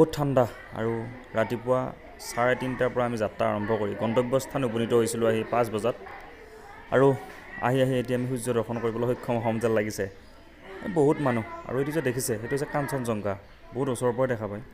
বহুত ঠাণ্ডা আৰু ৰাতিপুৱা 3:30টাৰ পৰা আমি যাত্ৰা আৰম্ভ কৰি গন্তব্যস্থান উপনীত হৈছিলোঁ আহি 5 বজাত আৰু আহি এতিয়া আমি সূৰ্য দৰ্শন কৰিবলৈ সক্ষম হ'ম যেন লাগিছে। বহুত মানুহ আৰু এইটো যে দেখিছে সেইটো হৈছে কাঞ্চনজংঘা, বহুত ওচৰৰ পৰাই দেখা পায়।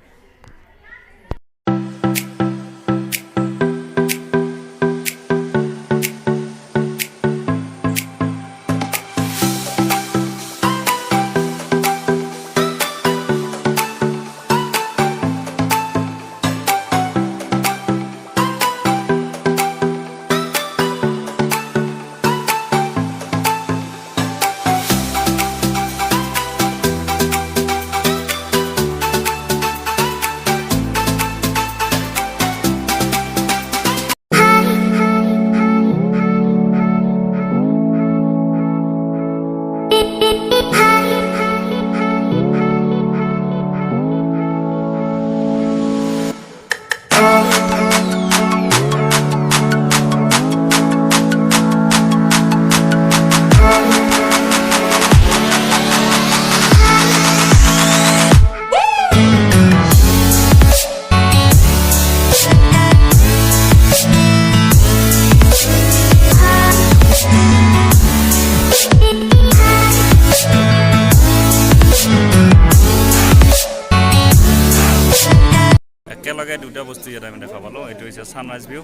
একেলগে দুটা বস্তু ইয়াত আমি দেখা পালোঁ। এইটো হৈছে ছানৰাইজ ভিউ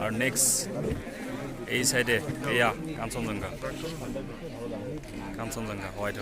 আৰু নেক্সট এই চাইডে এয়া কাঞ্চনজংঘা হোৱাইট